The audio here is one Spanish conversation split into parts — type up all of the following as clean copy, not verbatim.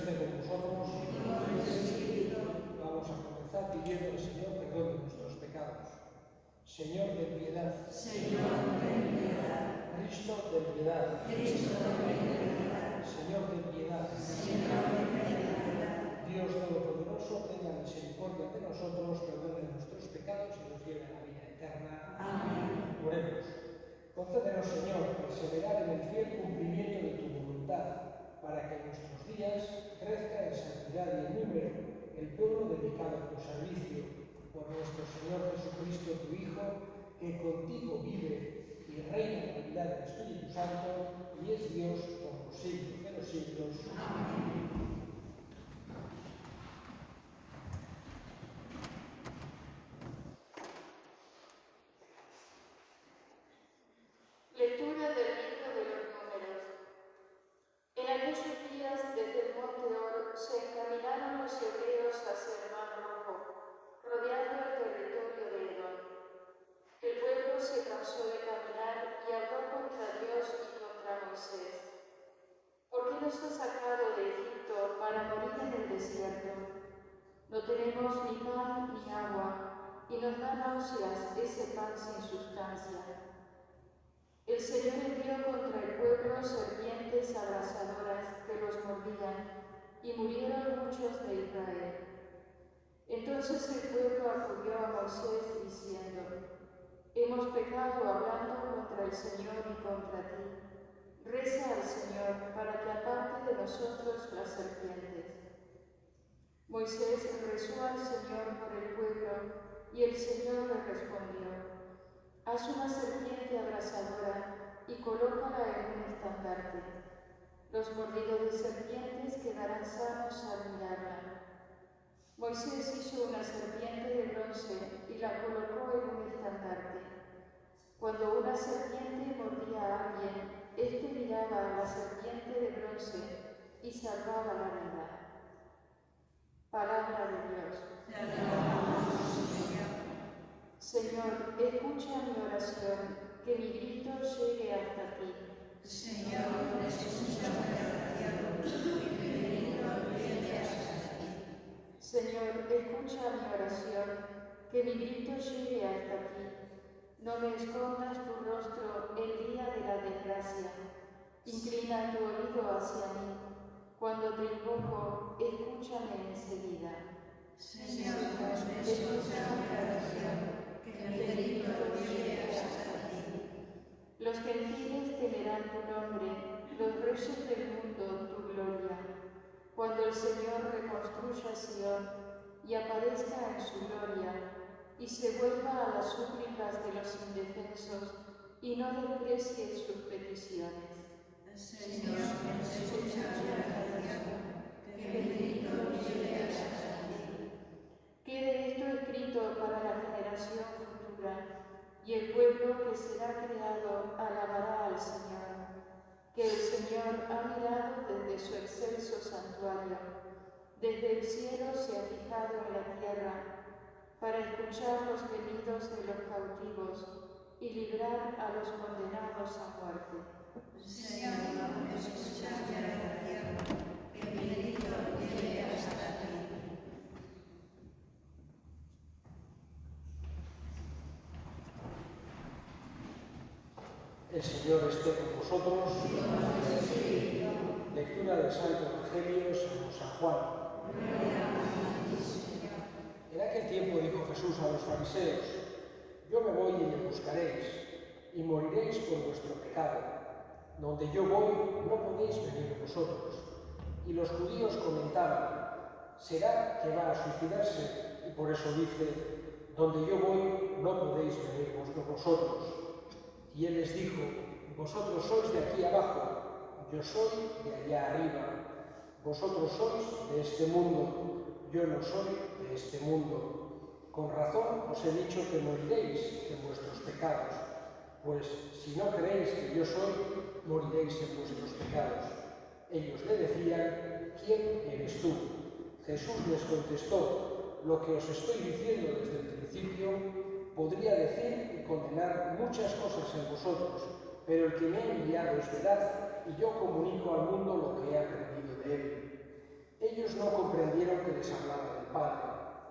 esté con vosotros. Vamos a comenzar pidiendo al Señor perdón de nuestros pecados. Señor, ten piedad. Señor, ten piedad. Cristo, ten piedad. Cristo, ten piedad. Señor, ten piedad. Señor, ten piedad. Dios Todopoderoso, tenga misericordia de nosotros, perdone nuestros pecados y nos lleve a la vida eterna. Amén. Oremos. Concédenos, Señor, perseverar en el fiel cumplimiento de tu voluntad, para que en nuestros días crezca en santidad y en número el pueblo dedicado a tu servicio, por nuestro Señor Jesucristo, tu Hijo, que contigo vive y reina en la unidad del Espíritu Santo, y es Dios por los siglos de los siglos. Amén. Lectura del libro de los Números. En aquellos días, desde el monte Or, se encaminaron los hebreos hacia el Mar Rojo, rodeando el territorio de Edom. El pueblo se cansó de caminar y habló contra Dios y contra Moisés. ¿Por qué nos has sacado de Egipto para morir en el desierto? No tenemos ni pan ni agua, y nos da náuseas ese pan sin sustancia. El Señor envió contra el pueblo serpientes abrasadoras que los mordían, y murieron muchos de Israel. Entonces el pueblo acudió a Moisés diciendo: hemos pecado hablando contra el Señor y contra ti. Reza al Señor para que aparte de nosotros las serpientes. Moisés rezó al Señor por el pueblo, y el Señor le respondió: haz una serpiente abrasadora y colócala en un estandarte. Los mordidos de serpientes quedarán sanos al mirarla. Moisés hizo una serpiente de bronce y la colocó en un estandarte. Cuando una serpiente mordía a alguien, éste miraba a la serpiente de bronce y salvaba la vida. Palabra de Dios. Te alabamos, Señor. Señor, escucha mi oración, que mi grito llegue hasta ti. Señor, escucha mi oración, y que mi grito llegue hasta ti. Señor, escucha mi oración, que mi grito llegue hasta ti. No me escondas tu rostro el día de la desgracia. Inclina tu oído hacia mí. Cuando te invoco, escúchame enseguida. Señor, escucha mi oración, que mi grito llegue hasta ti. Los gentiles temerán tu nombre, los reyes del mundo tu gloria. Cuando el Señor reconstruya Sion y aparezca en su gloria, y se vuelva a las súplicas de los indefensos, y no desprecie sus peticiones. Señor, escucha mi oración, que mi grito llegue hasta ti. Quede esto escrito para la generación futura, y el pueblo que será creado alabará al Señor, que el Señor ha mirado desde su excelso santuario, desde el cielo se ha fijado en la tierra, para escuchar los gemidos de los cautivos y librar a los condenados a muerte. Señor, escucha mi oración, que mi grito llegue hasta ti. El Señor esté con vosotros. Lectura del Santo Evangelio según San Juan. En aquel tiempo dijo Jesús a los fariseos: yo me voy y me buscaréis, y moriréis por vuestro pecado. Donde yo voy, no podéis venir vosotros. Y los judíos comentaban: ¿será que va a suicidarse? Y por eso dice: donde yo voy, no podéis venir vosotros. Y él les dijo: vosotros sois de aquí abajo, yo soy de allá arriba. Vosotros sois de este mundo, yo no soy de este mundo. Con razón os he dicho que moriréis en vuestros pecados, pues si no creéis que yo soy, moriréis en vuestros pecados. Ellos le decían: ¿quién eres tú? Jesús les contestó: lo que os estoy diciendo desde el principio, podría decir y condenar muchas cosas en vosotros, pero el que me ha enviado es veraz, y yo comunico al mundo lo que he aprendido de él. Ellos no comprendieron que les hablaba del Padre.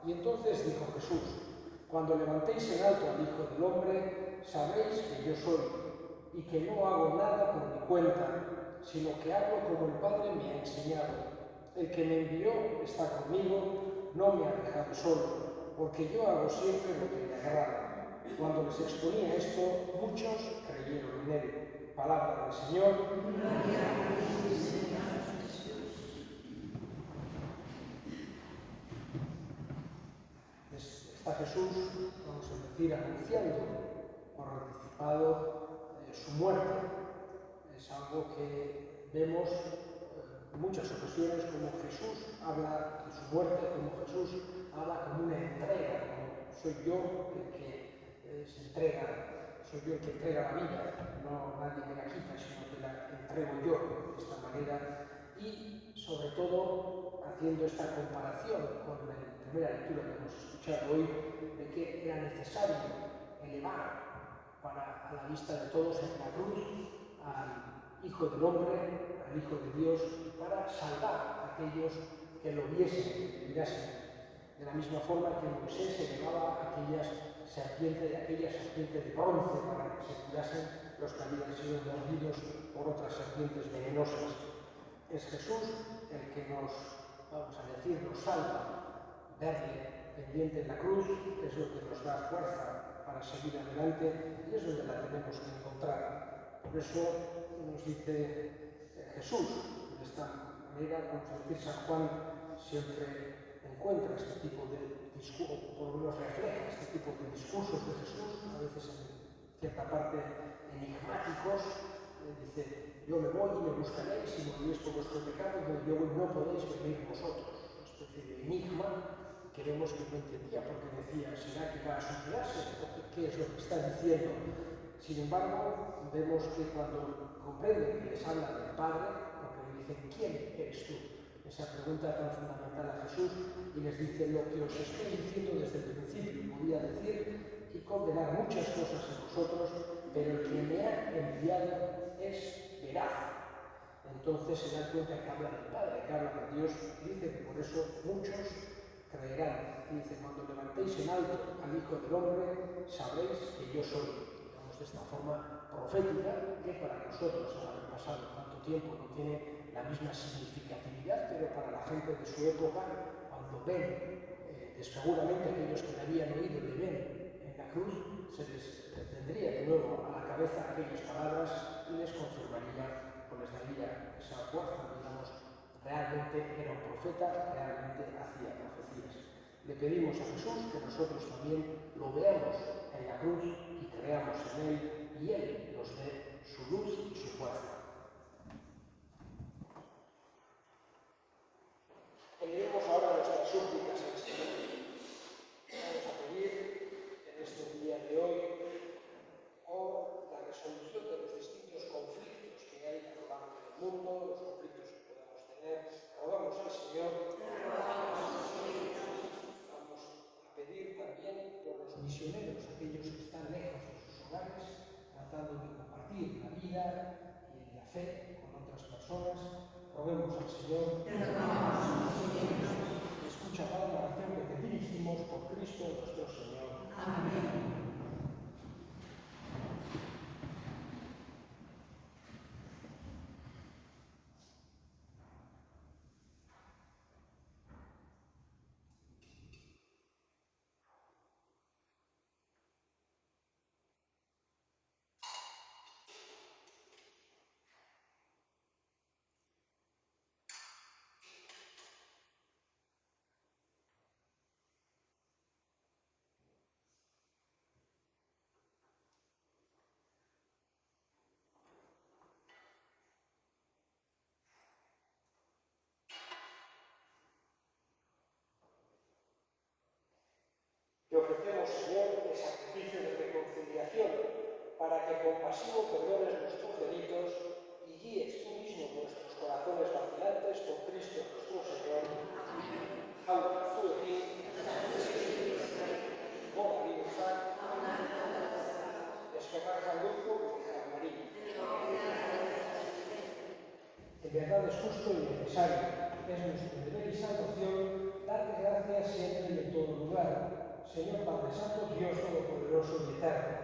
Y entonces dijo Jesús: cuando levantéis en alto al Hijo del Hombre, sabréis que yo soy, y que no hago nada por mi cuenta, sino que hablo como el Padre me ha enseñado. El que me envió está conmigo, no me ha dejado solo, porque yo hago siempre lo que me agrada. Cuando les exponía esto, muchos creyeron en él. Palabra del Señor. Gloria a ti, Señor Jesús. Está Jesús, vamos a decir, anunciando por anticipado su muerte. Es algo que vemos en muchas ocasiones, como Jesús habla de su muerte, como Jesús habla como una entrega, como soy yo el que se entrega, soy yo el que entrega la vida, no nadie me la quita, sino que la entrego yo de esta manera. Y sobre todo haciendo esta comparación con la primera lectura que hemos escuchado hoy, de que era necesario elevar a la vista de todos en la cruz al Hijo del Hombre, al Hijo de Dios, para salvar a aquellos que lo viesen, que le mirasen. De la misma forma que Moisés elevaba aquella serpiente de bronce para que se curasen los que habían sido mordidos por otras serpientes venenosas. Es Jesús el que nos, vamos a decir, nos salva. Verle pendiente en la cruz es lo que nos da fuerza para seguir adelante y es donde la tenemos que encontrar. Por eso nos dice Jesús, de esta manera, vamos a decir, San Juan siempre encuentra este tipo de discursos, por lo menos refleja este tipo de discursos de Jesús, a veces en cierta parte enigmáticos. Dice: yo me voy y me buscaréis y moriréis por vuestro pecado, pero yo no podéis venir vosotros. Una especie de enigma que vemos que no entendía, porque decía: ¿será que va a suicidarse? ¿Qué es lo que está diciendo? Sin embargo, vemos que cuando comprenden que les habla del Padre, porque le dicen: ¿quién eres tú? Esa pregunta tan fundamental a Jesús, y les dice: lo que os estoy diciendo desde el principio. Podía decir y condenar muchas cosas en vosotros, pero el que me ha enviado es veraz. Entonces se dan cuenta que habla del Padre, que habla de Dios, y dice que por eso muchos creerán. Y dice: cuando levantéis en alto al Hijo del Hombre, sabréis que yo soy. Digamos, de esta forma profética, que para nosotros, al haber pasado tanto tiempo, no tiene la misma significatividad, pero para la gente de su época, cuando ven, seguramente aquellos que le habían oído le ven en la cruz, se les vendría de nuevo a la cabeza aquellas palabras y les confirmaría, o les daría esa fuerza, digamos, realmente era un profeta, realmente hacía profecías. Le pedimos a Jesús que nosotros también lo veamos en la cruz y creamos en él, y él nos dé su luz y su fuerza. Elevemos ahora nuestras súplicas al Señor. Vamos a pedir en este día de hoy por la resolución de los distintos conflictos que hay a lo largo del mundo, los conflictos que podamos tener. Rogamos al Señor. Vamos a pedir también por los misioneros, aquellos que están lejos de sus hogares, tratando de compartir la vida y la fe con otras personas. Roguemos al Señor. Escucha para la oración que te dirigimos por Cristo nuestro Señor. Amén. Te ofrecemos, Señor, el sacrificio de reconciliación, para que compasivo perdones nuestros delitos y guíes tú mismo nuestros corazones vacilantes por Cristo nuestro Señor. Amén. Aula, tú aquí, Boga, libertad, despejar Jalduco y María. En verdad es justo y necesario, es nuestro deber y Señor Padre Santo, Dios Todopoderoso y Eterno,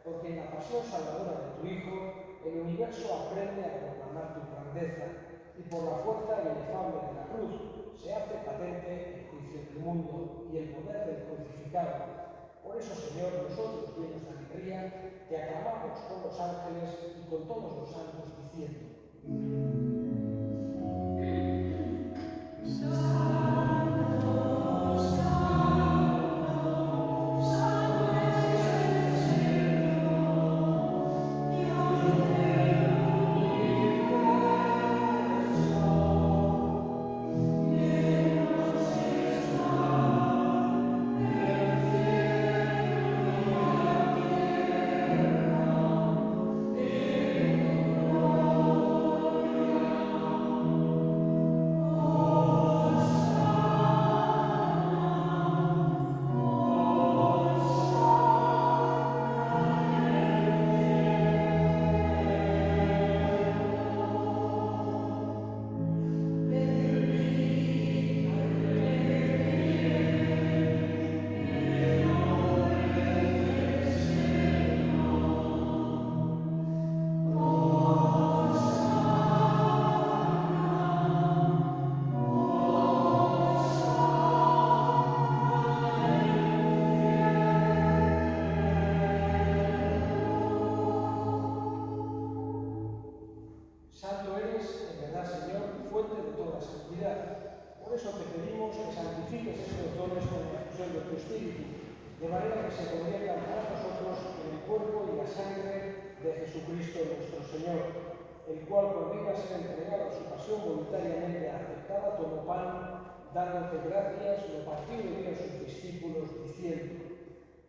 porque en la pasión salvadora de tu Hijo, el universo aprende a proclamar tu grandeza, y por la fuerza inefable de la cruz se hace patente el juicio del mundo y el poder del crucificado. Por eso, Señor, nosotros, llenos de alegría, te aclamamos con los ángeles y con todos los santos, diciendo: Santo eres, en verdad, Señor, fuente de toda santidad. Por eso te pedimos que santifiques estos dones con la efusión de tu Espíritu, de manera que se conviertan para nosotros en el cuerpo y la sangre de Jesucristo nuestro Señor, el cual, cuando iba a ser entregado a su pasión voluntariamente aceptada, tomó pan, dándote gracias, lo partió y dio a sus discípulos, diciendo: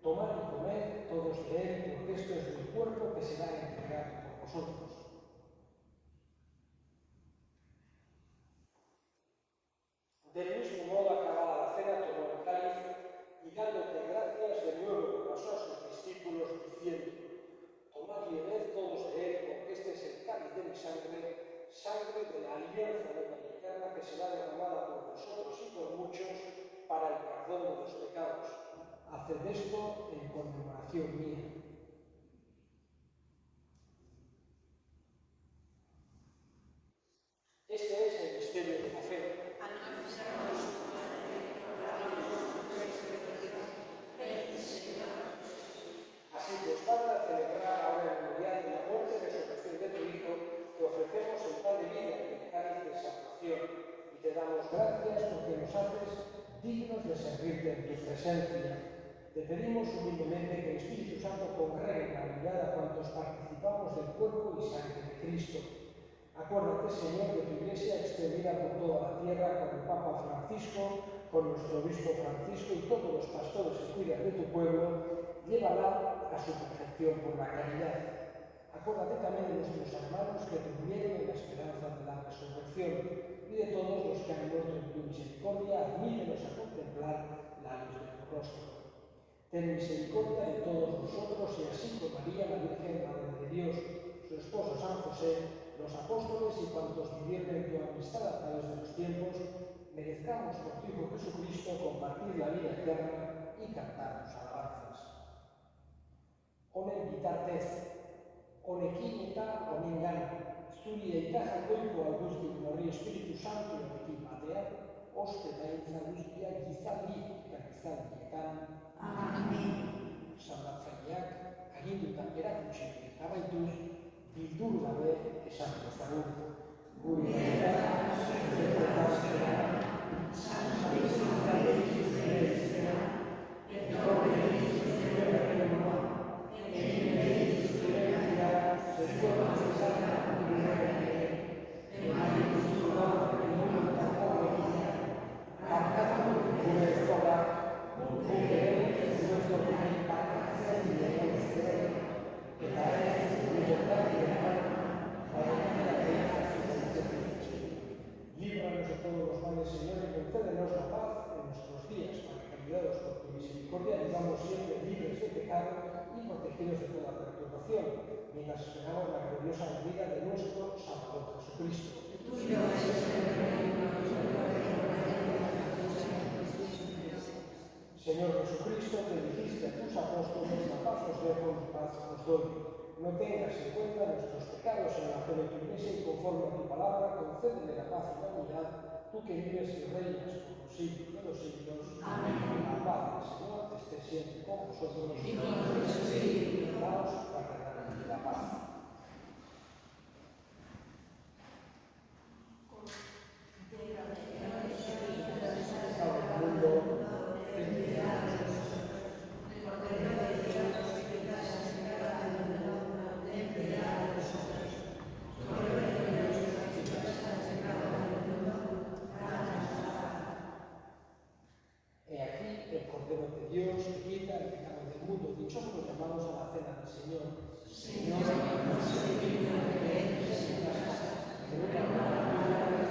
tomad y comed todos de él, porque esto es mi cuerpo que será entregado por vosotros. Del mismo modo, acabada la cena, tomó el cáliz y, dándote gracias, de nuevo lo pasó a sus discípulos, diciendo: tomad y bebed todos de él, porque este es el cáliz de mi sangre, sangre de la alianza nueva y eterna, que será derramada por vosotros y por muchos para el perdón de los pecados. Haced esto en conmemoración mía. Este es el misterio de la fe. Así pues, para celebrar ahora el memorial de la muerte y resurrección de tu Hijo, te ofrecemos el pan de vida y el cáliz de salvación, y te damos gracias porque nos haces dignos de servirte en tu presencia. Te pedimos humildemente que el Espíritu Santo congregue en la unidad a cuantos participamos del cuerpo y sangre de Cristo. Acuérdate, Señor, de tu Iglesia extendida por toda la tierra, con el Papa Francisco, con nuestro Obispo Francisco y todos los pastores que cuidan de tu pueblo. Llévala a su perfección por la caridad. Acuérdate también de nuestros hermanos que durmieron en la esperanza de la resurrección, y de todos los que han muerto en tu misericordia, admítenos a contemplar la luz de tu rostro. Ten misericordia de todos nosotros, y así con María, la Virgen Madre de Dios, su esposo San José, los apóstoles y cuantos vivieron en tu amistad a través de los tiempos, merezcamos por tu Hijo Jesucristo compartir la vida eterna y cantar tus alabanzas. Honen bitartez, honekin eta honengan, zuri eta jakoiko alduzkin horri Espiritu Santu honekin batean, oste eta intza guztiak gizaldi eta gizaldietan. Amen. Salbatzaileak agindutan erakutsi jarraituz, bildur gabe esan dezagun. Gure eta zertetatzea, líbranos de todos los males, Señor, y concédenos la paz en nuestros días, para que, ayudados por tu misericordia, vivamos siempre libres de pecado y protegidos de toda perturbación, mientras esperamos la gloriosa venida de nuestro Salvador Jesucristo. Señor Jesucristo, Cristo que dijiste a tus apóstoles, la paz os dejo, paz os doy. No tengas en cuenta nuestros pecados en la fe de tu Iglesia y conforme a tu palabra, concédele la paz y la unidad, tú que vives y reinas por los siglos de los siglos. Amén. La paz del Señor esté siempre con vosotros. Y con tu espíritu. Daos fraternalmente la paz. Dichosos los llamados a la cena del Señor. Señor, no soy digno de que entres en mi casa, pero una palabra de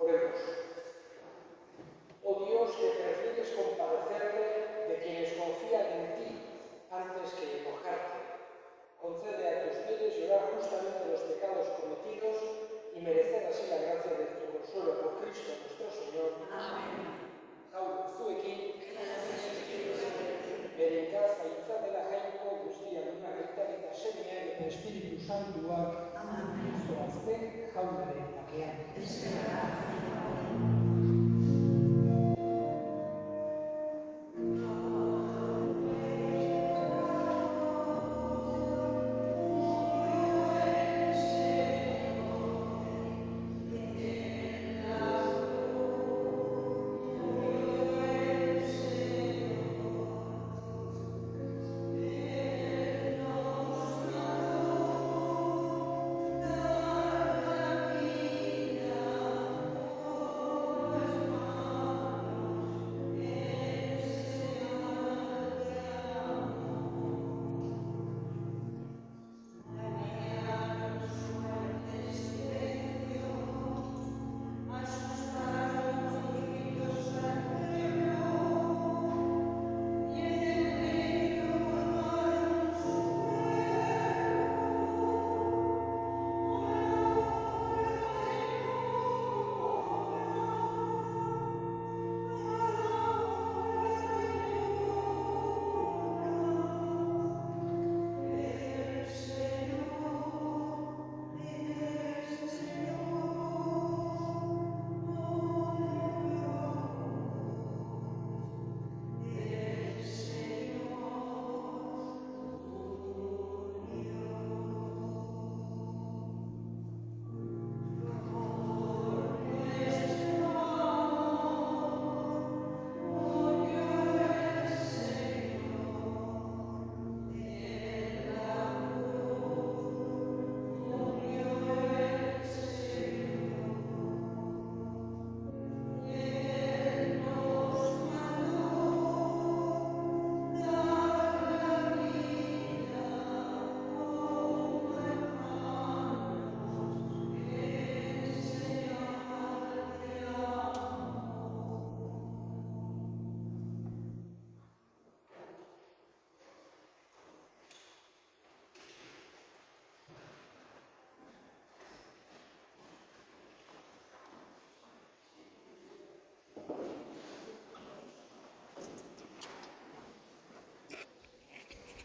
Oremos. Oh Dios, que prefieres compadecerte de quienes confían en ti antes que enojarte, concede a tus fieles llorar justamente los pecados cometidos y merecer así la gracia de tu consuelo por Cristo nuestro Señor. Amén. Hau zuekin, berenkaz aitzadela jainko guztian aita eta semea eta Espiritu Santuak zoazten jaunaren bakean.